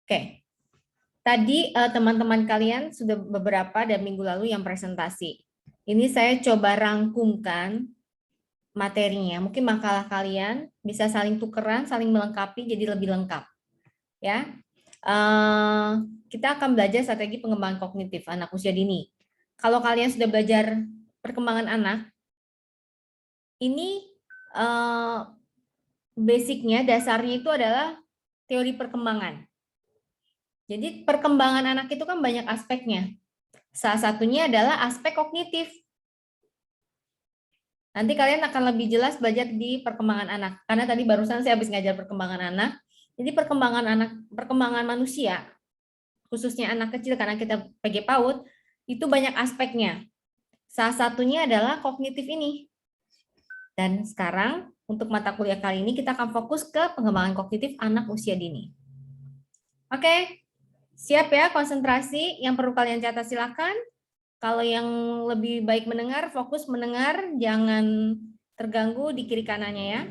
Oke, tadi teman-teman kalian sudah beberapa dan minggu lalu yang presentasi. Ini saya coba rangkumkan materinya. Mungkin makalah kalian bisa saling tukeran, saling melengkapi jadi lebih lengkap. Ya, kita akan belajar strategi pengembangan kognitif anak usia dini. Kalau kalian sudah belajar perkembangan anak, ini basicnya, dasarnya itu adalah teori perkembangan. Jadi perkembangan anak itu kan banyak aspeknya. Salah satunya adalah aspek kognitif. Nanti kalian akan lebih jelas belajar di perkembangan anak. Karena tadi barusan saya habis ngajar perkembangan anak. Jadi perkembangan manusia, khususnya anak kecil karena kita PG PAUD, itu banyak aspeknya. Salah satunya adalah kognitif ini. Dan sekarang untuk mata kuliah kali ini kita akan fokus ke pengembangan kognitif anak usia dini. Oke. Siap ya, konsentrasi. Yang perlu kalian catat silakan. Kalau yang lebih baik mendengar, fokus mendengar, jangan terganggu di kiri kanannya ya.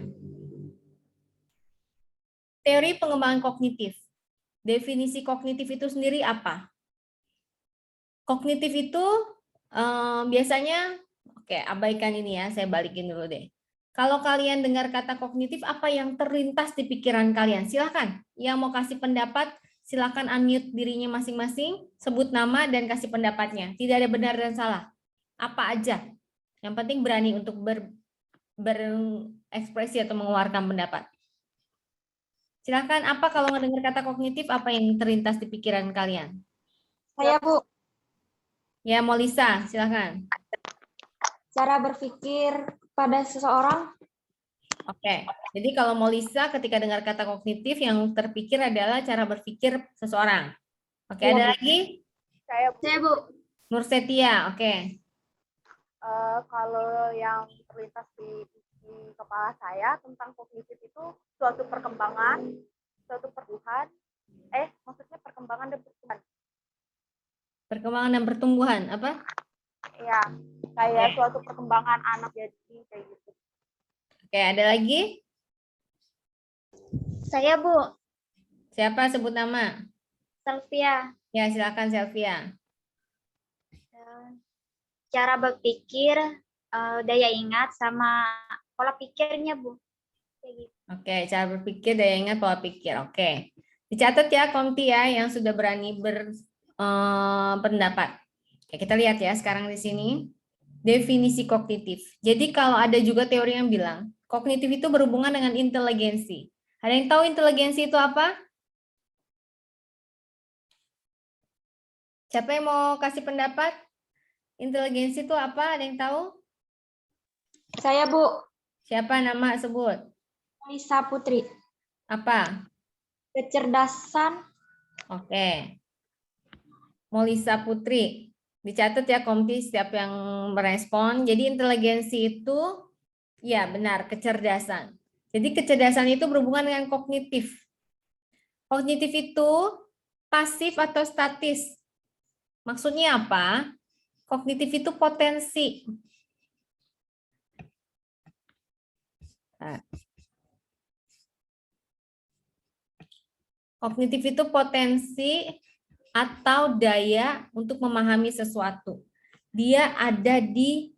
Teori pengembangan kognitif. Definisi kognitif itu sendiri apa? Kognitif itu biasanya, oke, abaikan ini ya, saya balikin dulu deh. Kalau kalian dengar kata kognitif, apa yang terlintas di pikiran kalian? Silahkan, yang mau kasih pendapat, silakan unmute dirinya masing-masing, sebut nama dan kasih pendapatnya. Tidak ada benar dan salah. Apa aja. Yang penting berani untuk berekspresi atau mengeluarkan pendapat. Silakan, apa kalau mendengar kata kognitif, apa yang terlintas di pikiran kalian? Saya, Bu. Ya, Molisa, silakan. Cara berpikir pada seseorang. Oke, jadi kalau Molisa ketika dengar kata kognitif yang terpikir adalah cara berpikir seseorang. Oke, Iya, ada Bu. lagi? Saya, Bu. Nursetia, oke. Kalau yang terlintas di kepala saya tentang kognitif itu suatu perkembangan, suatu pertumbuhan, maksudnya perkembangan dan pertumbuhan. Perkembangan dan pertumbuhan, apa? Ya, kayak suatu perkembangan anak jadi kayak gitu. Oke, ada lagi? Saya, Bu. Siapa sebut nama? Selvia. Ya, silakan Selvia. Cara berpikir, daya ingat, sama pola pikirnya, Bu. Kayak gitu. Oke, cara berpikir, daya ingat, pola pikir. Oke. Dicatat ya, Komti ya, yang sudah berani berpendapat. Oke, kita lihat ya sekarang di sini. Definisi kognitif. Jadi kalau ada juga teori yang bilang, kognitif itu berhubungan dengan inteligensi. Ada yang tahu inteligensi itu apa? Siapa yang mau kasih pendapat? Inteligensi itu apa? Ada yang tahu? Saya, Bu. Siapa nama sebut? Lisa Putri. Apa? Kecerdasan. Oke. Molisa Putri. Dicatat ya Komti setiap yang merespon. Jadi inteligensi itu ya benar, kecerdasan. Jadi kecerdasan itu berhubungan dengan kognitif. Kognitif itu pasif atau statis. Maksudnya apa? Kognitif itu potensi. Nah. Kognitif itu potensi atau daya untuk memahami sesuatu. Dia ada di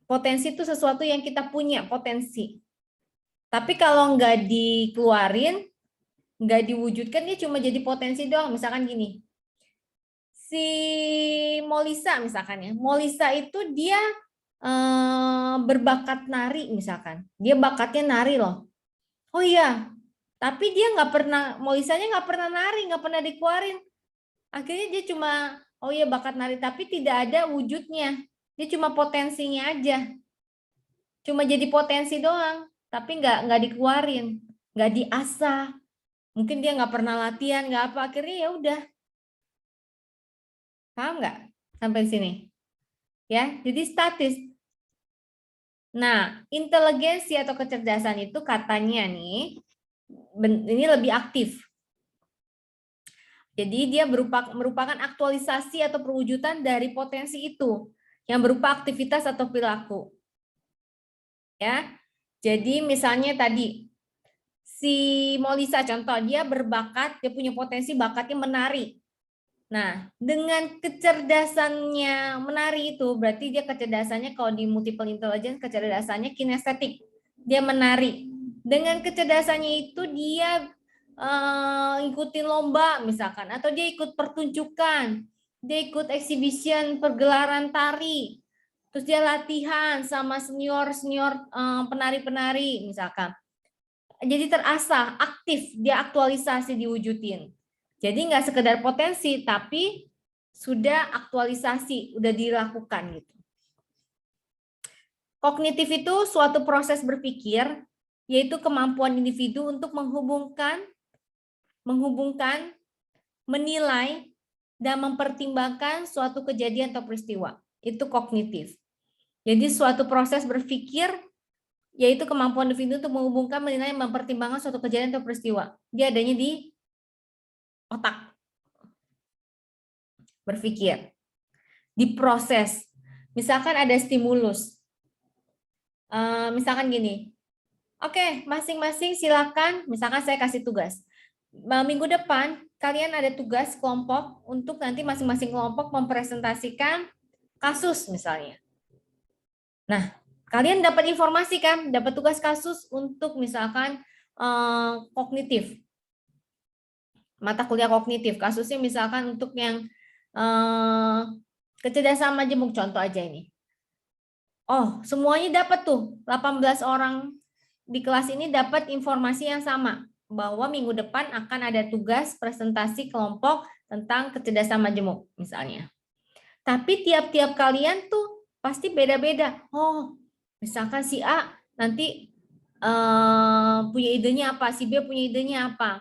potensi itu sesuatu yang kita punya potensi. Tapi kalau nggak dikeluarin, nggak diwujudkan, dia cuma jadi potensi doang. Misalkan gini, si Molisa misalkan ya, Molisa itu dia berbakat nari misalkan, dia bakatnya nari loh. Oh iya, tapi dia nggak pernah, Molisanya nggak pernah nari, nggak pernah dikeluarin. Akhirnya dia cuma, oh iya bakat nari, tapi tidak ada wujudnya. Dia cuma potensinya aja. Cuma jadi potensi doang, tapi nggak dikeluarin, nggak diasah. Mungkin dia nggak pernah latihan, nggak apa. Akhirnya ya udah. Paham nggak sampai sini? Ya, jadi statis. Nah, inteligensi atau kecerdasan itu katanya nih, ini lebih aktif. Jadi dia merupakan aktualisasi atau perwujudan dari potensi itu yang berupa aktivitas atau perilaku. Ya. Jadi misalnya tadi si Molisa contoh, dia berbakat, dia punya potensi bakatnya menari. Nah, dengan kecerdasannya menari itu, berarti dia kecerdasannya kalau di multiple intelligence, kecerdasannya kinestetik. Dia menari. Dengan kecerdasannya itu dia ikutin lomba misalkan, atau dia ikut pertunjukan, dia ikut exhibition pergelaran tari, terus dia latihan sama senior-senior penari-penari misalkan. Jadi terasah, aktif, dia aktualisasi diwujudin. Jadi nggak sekedar potensi, tapi sudah aktualisasi, udah dilakukan gitu. Kognitif itu suatu proses berpikir, yaitu kemampuan individu untuk menghubungkan, menilai, dan mempertimbangkan suatu kejadian atau peristiwa. Itu kognitif. Jadi suatu proses berpikir, yaitu kemampuan individu untuk menghubungkan, menilai, mempertimbangkan suatu kejadian atau peristiwa. Dia adanya di otak. Berpikir. Diproses. Misalkan ada stimulus. Misalkan gini. Oke, masing-masing silakan, misalkan saya kasih tugas. Minggu depan kalian ada tugas kelompok untuk nanti masing-masing kelompok mempresentasikan kasus misalnya. Nah, kalian dapat informasi kan, dapat tugas kasus untuk misalkan kognitif. Mata kuliah kognitif, kasusnya misalkan untuk yang kecerdasan majemuk contoh aja ini. Oh, semuanya dapat tuh, 18 orang di kelas ini dapat informasi yang sama, bahwa minggu depan akan ada tugas presentasi kelompok tentang kecerdasan majemuk misalnya. Tapi tiap-tiap kalian tuh pasti beda-beda. Oh, misalkan si A nanti punya idenya apa, si B punya idenya apa.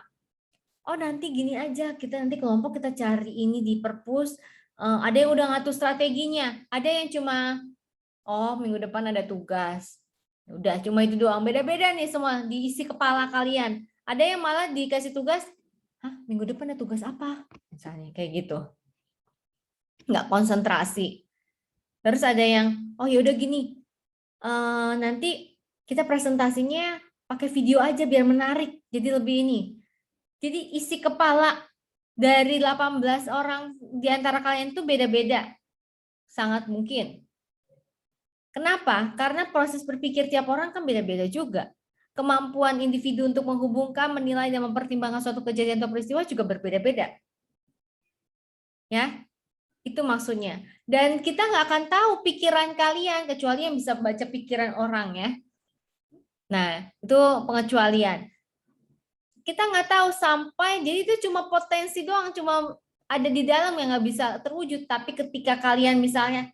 Oh, nanti gini aja, kita nanti kelompok kita cari ini di perpus. Ada yang udah ngatur strateginya, ada yang cuma minggu depan ada tugas. Udah cuma itu doang, beda-beda nih semua diisi kepala kalian. Ada yang malah dikasih tugas, minggu depan ada tugas apa? Misalnya kayak gitu. Nggak konsentrasi. Terus ada yang, yaudah gini, nanti kita presentasinya pakai video aja biar menarik, jadi lebih ini. Jadi isi kepala dari 18 orang di antara kalian itu beda-beda. Sangat mungkin. Kenapa? Karena proses berpikir tiap orang kan beda-beda juga. Kemampuan individu untuk menghubungkan, menilai, dan mempertimbangkan suatu kejadian atau peristiwa juga berbeda-beda. Ya, itu maksudnya. Dan kita nggak akan tahu pikiran kalian, kecuali yang bisa baca pikiran orang ya. Nah, itu pengecualian. Kita nggak tahu sampai, jadi itu cuma potensi doang, cuma ada di dalam yang nggak bisa terwujud. Tapi ketika kalian misalnya,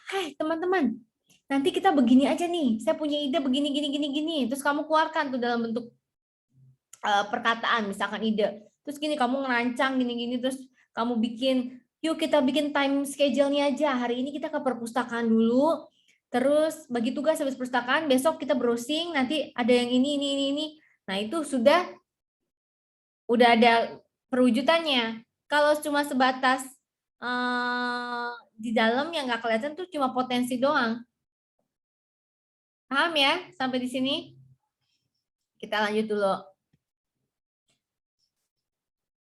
hai teman-teman, nanti kita begini aja nih, saya punya ide begini, gini. Terus kamu keluarkan tuh dalam bentuk perkataan, misalkan ide. Terus gini, kamu ngerancang gini, terus kamu bikin, yuk kita bikin time schedule-nya aja. Hari ini kita ke perpustakaan dulu, terus bagi tugas habis perpustakaan, besok kita browsing, nanti ada yang ini. Nah itu udah ada perwujudannya. Kalau cuma sebatas di dalam yang nggak kelihatan tuh cuma potensi doang. Paham ya sampai di sini? Kita lanjut dulu.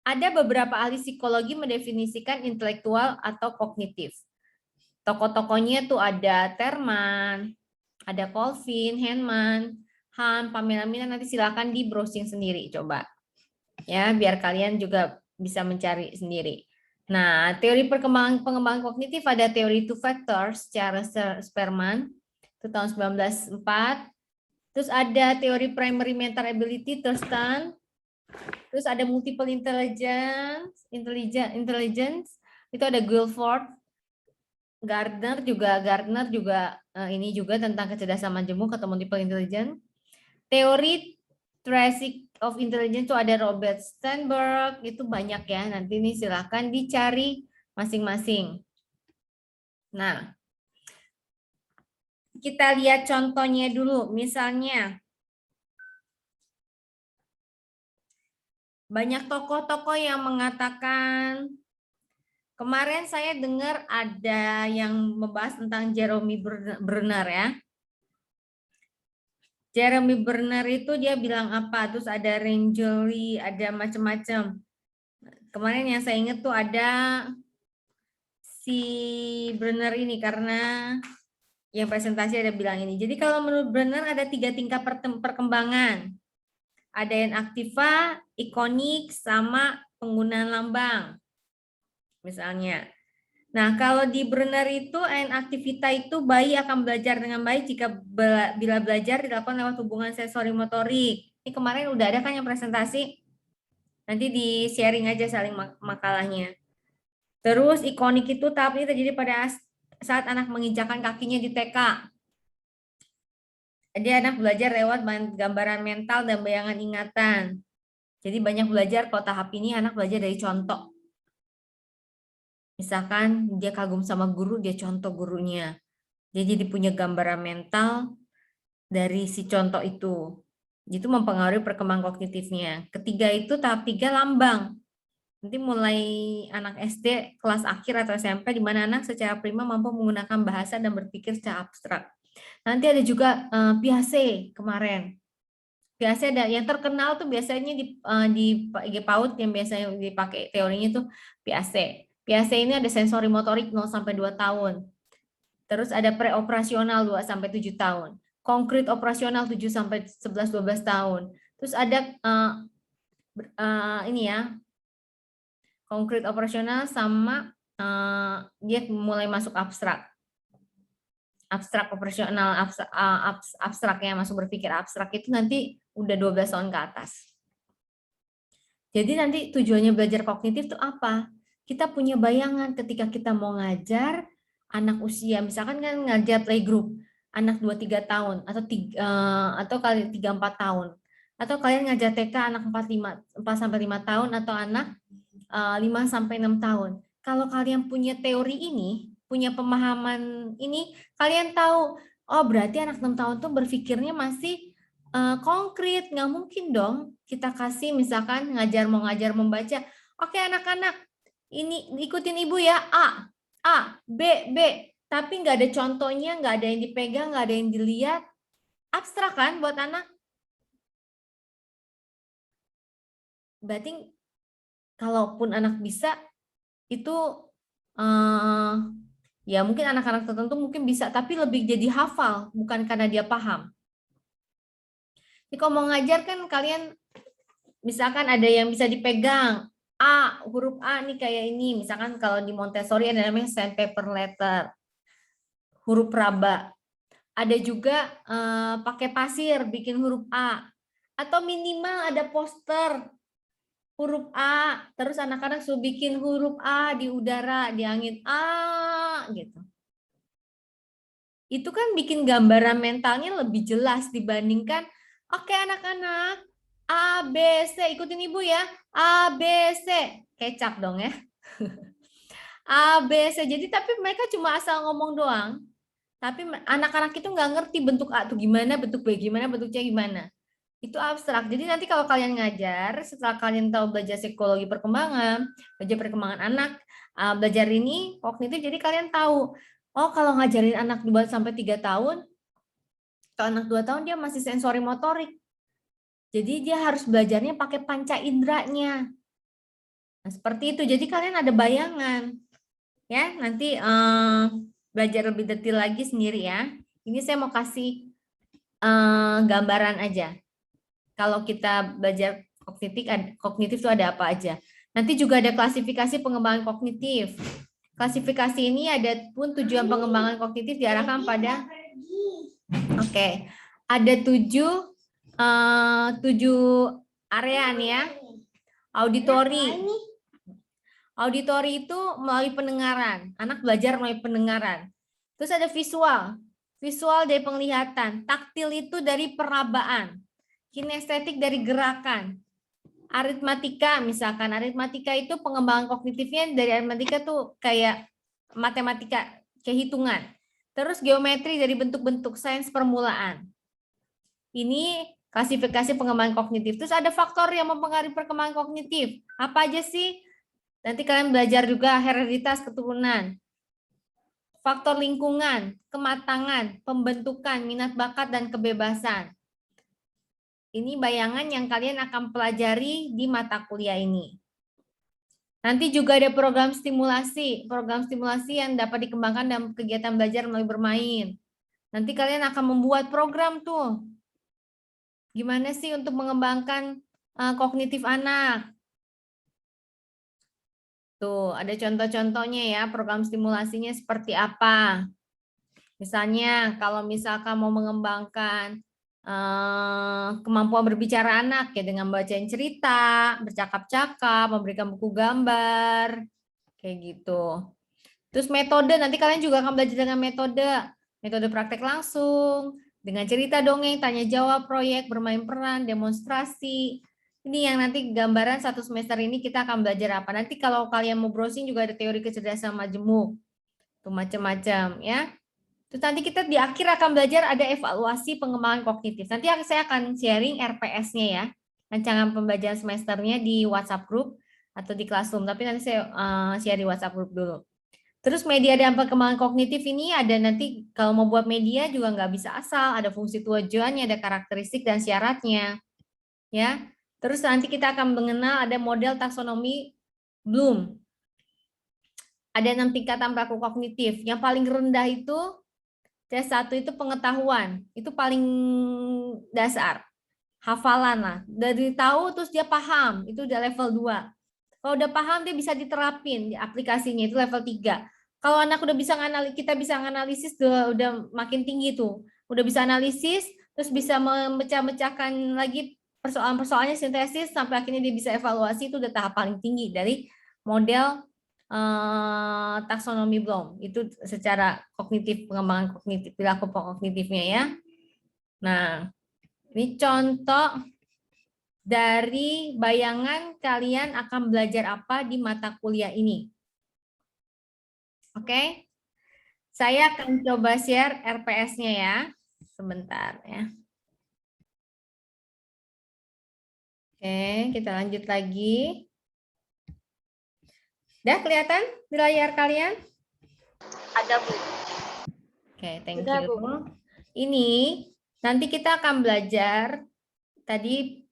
Ada beberapa ahli psikologi mendefinisikan intelektual atau kognitif. Tokoh-tokohnya tuh ada Terman, ada Colvin, Henman, Han, Pamela Mina, nanti silakan di browsing sendiri coba. Ya, biar kalian juga bisa mencari sendiri. Nah, teori pengembangan kognitif ada teori two factors Charles Spearman itu tahun 1904. Terus ada teori primary mental ability Thurston. Terus ada multiple intelligence itu ada Guilford. Gardner juga ini juga tentang kecerdasan majemuk atau multiple intelligence. Teori Tracy of Intelligence itu ada Robert Sternberg, itu banyak ya. Nanti ini silakan dicari masing-masing. Nah, kita lihat contohnya dulu. Misalnya, banyak tokoh-tokoh yang mengatakan, kemarin saya dengar ada yang membahas tentang Jeremy Brenner ya. Jeremy Brenner itu dia bilang apa? Terus ada Rangeley, ada macam-macam. Kemarin yang saya ingat tuh ada si Brenner ini karena yang presentasi ada bilang ini. Jadi kalau menurut Brenner ada 3 tingkat perkembangan. Ada yang aktiva, ikonik, sama penggunaan lambang. Misalnya. Nah, kalau di Brenner itu aktivita itu bayi akan belajar dengan baik jika bila belajar dilakukan lewat hubungan sensori motorik. Ini kemarin udah ada kan yang presentasi. Nanti di sharing aja saling makalahnya. Terus ikonik itu tahap ini terjadi pada saat anak menginjakan kakinya di TK. Jadi anak belajar lewat gambaran mental dan bayangan ingatan. Jadi banyak belajar kalau tahap ini anak belajar dari contoh. Misalkan dia kagum sama guru, dia contoh gurunya. Dia jadi punya gambaran mental dari si contoh itu. Itu mempengaruhi perkembangan kognitifnya. Ketiga itu tahap 3 lambang. Nanti mulai anak SD kelas akhir atau SMP di mana anak secara prima mampu menggunakan bahasa dan berpikir secara abstrak. Nanti ada juga Piaget kemarin. Piaget ada yang terkenal tuh biasanya di PAUD yang biasanya dipakai teorinya tuh Piaget. Piaget ini ada sensori motorik 0 sampai 2 tahun. Terus ada preoperasional 2 sampai 7 tahun. Konkret operasional 7 sampai 11 12 tahun. Terus ada ini ya. Konkret operasional sama dia mulai masuk abstrak. Abstrak operasional, abstraknya masuk berpikir abstrak itu nanti udah 12 tahun ke atas. Jadi nanti tujuannya belajar kognitif itu apa? Kita punya bayangan ketika kita mau ngajar anak usia, misalkan kan ngajar playgroup, anak 2-3 tahun, atau kali 3-4 tahun. Atau kalian ngajar TK anak 4-5 tahun, atau anak 5-6 tahun. Kalau kalian punya teori ini, punya pemahaman ini, kalian tahu, oh berarti anak 6 tahun tuh berpikirnya masih konkret. Nggak mungkin dong kita kasih misalkan mau ngajar membaca, oke anak-anak, ini ikutin ibu ya, A, B, tapi nggak ada contohnya, nggak ada yang dipegang, nggak ada yang dilihat, abstrak kan buat anak. Berarti kalaupun anak bisa itu ya mungkin anak-anak tertentu mungkin bisa, tapi lebih jadi hafal, bukan karena dia paham. Jadi kalau mau ngajar kan kalian misalkan ada yang bisa dipegang, huruf A nih kayak ini, misalkan kalau di Montessori ada namanya sandpaper letter, huruf raba. Ada juga pakai pasir bikin huruf A, atau minimal ada poster huruf A, terus anak-anak suruh bikin huruf A di udara, di angin A gitu. Itu kan bikin gambaran mentalnya lebih jelas dibandingkan, oke anak-anak, A, B, C, ikutin ibu ya, A, B, C, kecap dong ya. A, B, C, jadi tapi mereka cuma asal ngomong doang, tapi anak-anak itu nggak ngerti bentuk A itu gimana, bentuk B gimana, bentuk C gimana. Itu abstrak. Jadi nanti kalau kalian ngajar, setelah kalian tahu belajar psikologi perkembangan, belajar perkembangan anak, belajar ini kognitif, jadi kalian tahu, oh kalau ngajarin anak 2 sampai 3 tahun, kalau anak 2 tahun dia masih sensori motorik. Jadi dia harus belajarnya pakai panca inderanya. Nah, seperti itu. Jadi kalian ada bayangan. Ya, nanti belajar lebih detail lagi sendiri ya. Ini saya mau kasih gambaran aja. Kalau kita belajar kognitif itu ada apa aja. Nanti juga ada klasifikasi pengembangan kognitif. Klasifikasi ini ada pun tujuan pengembangan kognitif diarahkan pada ada 7 area nih ya. Auditori itu melalui pendengaran. Anak belajar melalui pendengaran. Terus ada visual. Visual dari penglihatan. Taktil itu dari perabaan. Kinestetik dari gerakan. Aritmatika misalkan. Aritmatika itu pengembangan kognitifnya dari aritmatika tuh kayak matematika, kehitungan. Terus geometri dari bentuk-bentuk sains permulaan. Ini klasifikasi pengembangan kognitif. Terus ada faktor yang mempengaruhi perkembangan kognitif. Apa aja sih? Nanti kalian belajar juga hereditas keturunan. Faktor lingkungan, kematangan, pembentukan, minat bakat, dan kebebasan. Ini bayangan yang kalian akan pelajari di mata kuliah ini. Nanti juga ada program stimulasi yang dapat dikembangkan dalam kegiatan belajar melalui bermain. Nanti kalian akan membuat program tuh. Gimana sih untuk mengembangkan kognitif anak? Tuh, ada contoh-contohnya ya, program stimulasinya seperti apa. Misalnya, kalau misalkan mau mengembangkan kemampuan berbicara anak ya dengan bacain cerita, bercakap-cakap, memberikan buku gambar, kayak gitu. Terus metode, nanti kalian juga akan belajar dengan metode praktek langsung, dengan cerita dongeng, tanya jawab, proyek, bermain peran, demonstrasi. Ini yang nanti gambaran satu semester ini kita akan belajar apa. Nanti kalau kalian mau browsing juga ada teori kecerdasan majemuk, tuh macam-macam ya. Terus nanti kita di akhir akan belajar ada evaluasi pengembangan kognitif. Nanti saya akan sharing RPS-nya ya, rancangan pembelajaran semesternya di WhatsApp group atau di Classroom. Tapi nanti saya share di WhatsApp group dulu. Terus media dan perkembangan kognitif ini ada nanti kalau mau buat media juga nggak bisa asal, ada fungsi tujuannya, ada karakteristik dan syaratnya. Ya. Terus nanti kita akan mengenal ada model taksonomi Bloom. Ada 6 tingkatan pelaku kognitif. Yang paling rendah itu T1 itu pengetahuan, itu paling dasar. Hafalan lah. Dari tahu terus dia paham, itu udah level 2. Kalau udah paham dia bisa diterapin di aplikasinya, itu level 3. Kalau anak udah bisa kita bisa analisis udah makin tinggi tuh. Udah bisa analisis, terus bisa memecah-mecahkan lagi persoalan-persoalannya, sintesis, sampai akhirnya dia bisa evaluasi, itu udah tahap paling tinggi dari model taksonomi Bloom. Itu secara kognitif, pengembangan kognitif, perilaku kognitifnya ya. Nah, ini contoh dari bayangan kalian akan belajar apa di mata kuliah ini. Oke, saya akan coba share RPS-nya ya. Sebentar ya. Oke, kita lanjut lagi. Udah kelihatan di layar kalian? Ada, Bu. Oke, thank Udah, you. Bu. Ini nanti kita akan belajar tadi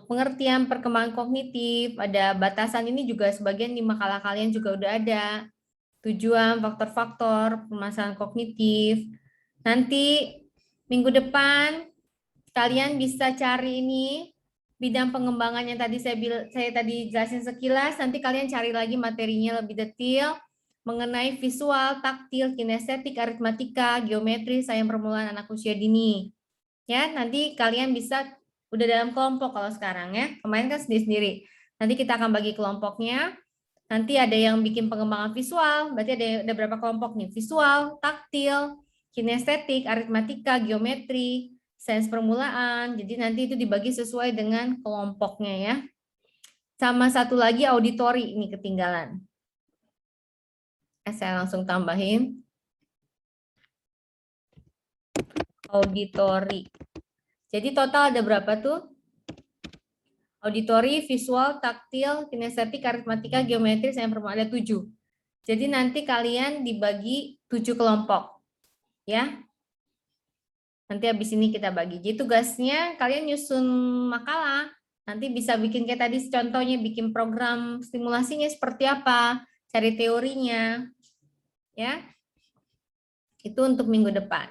pengertian perkembangan kognitif, ada batasan ini juga sebagian di makalah kalian juga udah ada. Tujuan, faktor-faktor, permasalahan kognitif. Nanti minggu depan kalian bisa cari ini bidang pengembangan yang tadi saya tadi jelasin sekilas, nanti kalian cari lagi materinya lebih detail mengenai visual, taktil, kinestetik, aritmatika, geometri, sains permulaan anak usia dini. Ya, nanti kalian bisa udah dalam kelompok kalau sekarang ya. Kemarin kan sendiri-sendiri. Nanti kita akan bagi kelompoknya. Nanti ada yang bikin pengembangan visual, berarti ada berapa kelompok nih? Visual, taktil, kinestetik, aritmatika, geometri, sains permulaan. Jadi nanti itu dibagi sesuai dengan kelompoknya ya. Sama satu lagi auditori ini ketinggalan. Saya langsung tambahin. Auditori. Jadi total ada berapa tuh? Auditori, visual, taktil, kinestetik, aritmatika, geometri, sains permulaan, ada 7. Jadi nanti kalian dibagi 7 kelompok. Ya. Nanti habis ini kita bagi. Jadi tugasnya kalian nyusun makalah. Nanti bisa bikin kayak tadi contohnya, bikin program stimulasinya seperti apa, cari teorinya. Ya. Itu untuk minggu depan.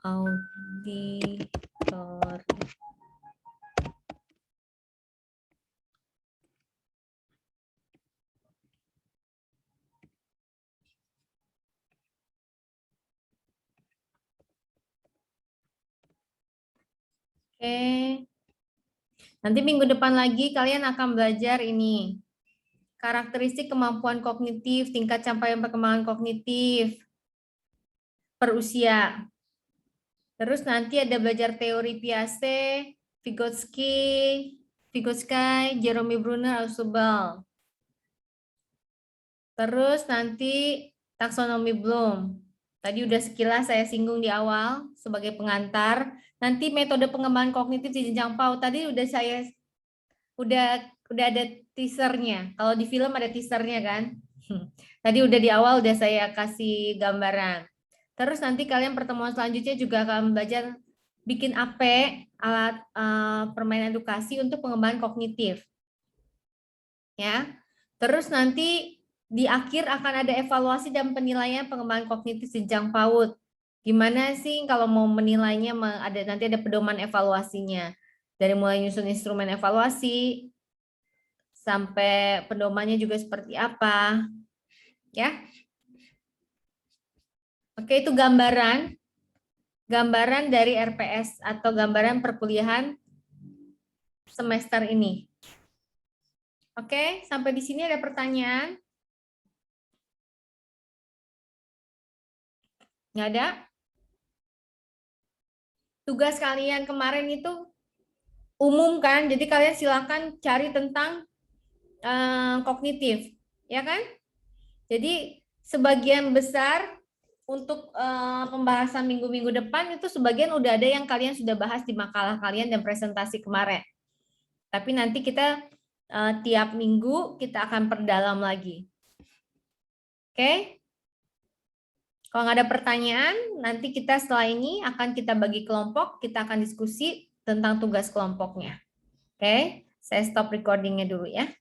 Auditori. Oke. Nanti minggu depan lagi kalian akan belajar ini. Karakteristik kemampuan kognitif, tingkat capaian perkembangan kognitif per usia. Terus nanti ada belajar teori Piaget, Vygotsky, Jerome Bruner, Ausubel. Terus nanti taksonomi Bloom. Tadi udah sekilas saya singgung di awal sebagai pengantar. Nanti metode pengembangan kognitif di jenjang PAUD tadi udah udah ada teasernya. Kalau di film ada teasernya kan. Tadi udah di awal udah saya kasih gambaran. Terus nanti kalian pertemuan selanjutnya juga akan belajar bikin AP, alat permainan edukasi untuk pengembangan kognitif. Ya. Terus nanti di akhir akan ada evaluasi dan penilaian pengembangan kognitif jenjang PAUD. Gimana sih kalau mau menilainya, nanti ada pedoman evaluasinya. Dari mulai nyusun instrumen evaluasi sampai pedomannya juga seperti apa. Ya. Oke, itu gambaran dari RPS atau gambaran perkuliahan semester ini. Oke, sampai di sini ada pertanyaan? Nggak ada? Tugas kalian kemarin itu umum kan, jadi kalian silakan cari tentang kognitif, ya kan? Jadi sebagian besar untuk pembahasan minggu-minggu depan itu sebagian udah ada yang kalian sudah bahas di makalah kalian dan presentasi kemarin. Tapi nanti kita tiap minggu kita akan perdalam lagi. Oke? Kalau nggak ada pertanyaan, nanti kita setelah ini akan kita bagi kelompok, kita akan diskusi tentang tugas kelompoknya. Oke? Saya stop recordingnya dulu ya.